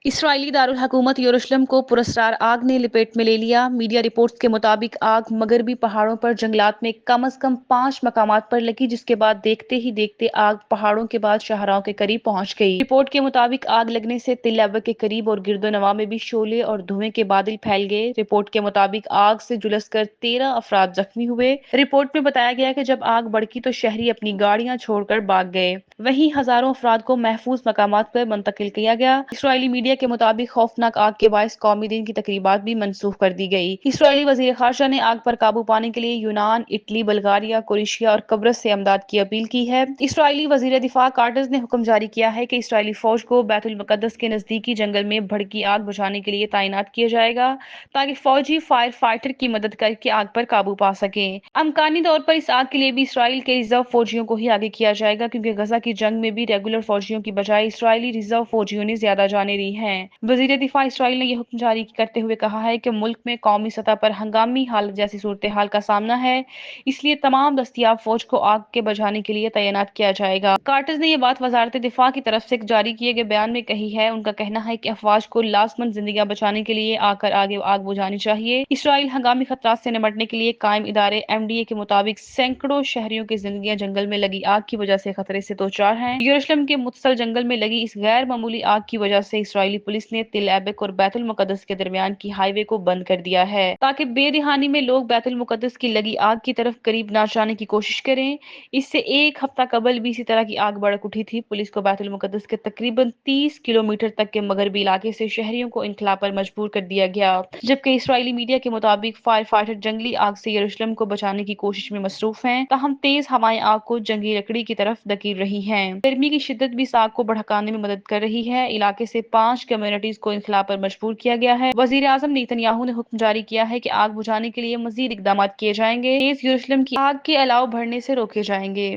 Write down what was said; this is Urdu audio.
اسرائیلی دارالحکومت یروشلم کو پراسرار آگ نے لپیٹ میں لے لیا۔ میڈیا رپورٹس کے مطابق آگ مغربی پہاڑوں پر جنگلات میں کم از کم 5 مقامات پر لگی، جس کے بعد دیکھتے ہی دیکھتے آگ پہاڑوں کے بعد شاہراہوں کے قریب پہنچ گئی۔ رپورٹ کے مطابق آگ لگنے سے تل ابر کے قریب اور گرد و نواح میں بھی شعلے اور دھوئیں کے بادل پھیل گئے۔ رپورٹ کے مطابق آگ سے جھلس کر 13 افراد زخمی ہوئے۔ رپورٹ میں بتایا گیا کہ جب آگ بھڑکی تو شہری اپنی گاڑیاں چھوڑ کر بھاگ گئے، وہیں ہزاروں افراد کو محفوظ مقامات پر منتقل کیا گیا۔ اسرائیلی میڈیا کے مطابق خوفناک آگ کے باعث قومی دن کی تقریبات بھی منسوخ کر دی گئی۔ اسرائیلی وزیر خارجہ نے آگ پر قابو پانے کے لیے یونان، اٹلی، بلغاریہ، کروشیا اور قبرص سے امداد کی اپیل کی ہے۔ اسرائیلی وزیر دفاع کارٹز نے حکم جاری کیا ہے کہ اسرائیلی فوج کو بیت المقدس کے نزدیکی جنگل میں بھڑکی آگ بجھانے کے لیے تعینات کیا جائے گا، تاکہ فوجی فائر فائٹر کی مدد کر کے آگ پر قابو پا سکیں۔ امکانی طور پر اس آگ کے لیے بھی اسرائیل کے ریزرو فوجیوں کو ہی آگے کیا جائے گا، کیونکہ غزہ کی جنگ میں بھی ریگولر فوجیوں کی بجائے اسرائیلی ریزرو فوجیوں نے زیادہ جانیں لی ہیں۔ وزیر دفاع اسرائیل نے یہ حکم جاری کرتے ہوئے کہا ہے کہ ملک میں قومی سطح پر ہنگامی حالت جیسی صورتحال کا سامنا ہے، اس لیے تمام دستیاب فوج کو آگ کے بجھانے کے لیے تعینات کیا جائے گا۔ کارٹز نے یہ بات وزارت دفاع کی طرف سے جاری کیے گئے بیان میں کہی ہے۔ ان کا کہنا ہے کہ افواج کو لازماً زندگیاں بچانے کے لیے آگے آگ بجھانی چاہیے۔ اسرائیل ہنگامی خطرات سے نمٹنے کے لیے قائم ادارے MDA کے مطابق سینکڑوں شہریوں کی زندگیاں جنگل میں لگی آگ کی وجہ سے خطرے سے دوچار ہیں۔ یروشلم کے متصل جنگل میں لگی اس غیر معمولی آگ کی وجہ سے اسرائیلی پولیس نے تل ایبک اور بیت المقدس کے درمیان کی ہائی وے کو بند کر دیا ہے، تاکہ بے رحمی میں لوگ بیت المقدس کی لگی آگ کی طرف قریب نہ جانے کی کوشش کریں۔ اس سے ایک ہفتہ قبل بھی اسی طرح کی آگ بھڑک اٹھی تھی۔ پولیس کو بیت المقدس کے تقریباً 30 کلومیٹر تک کے مغربی علاقے سے شہریوں کو انخلا پر مجبور کر دیا گیا، جبکہ اسرائیلی میڈیا کے مطابق فائر فائٹر جنگلی آگ سے یروشلم کو بچانے کی کوشش میں مصروف ہیں، تاہم تیز ہوائیں آگ کو جنگی لکڑی کی طرف دھکیل رہی ہیں۔ گرمی کی شدت بھی اس آگ کو بھڑکانے میں مدد کر رہی ہے۔ علاقے سے 5 کمیونٹیز کو انخلا پر مجبور کیا گیا ہے۔ وزیر اعظم نیتن یاہو نے حکم جاری کیا ہے کہ آگ بجھانے کے لیے مزید اقدامات کیے جائیں گے، نیز یروشلم کی آگ کے الاؤ بڑھنے سے روکے جائیں گے۔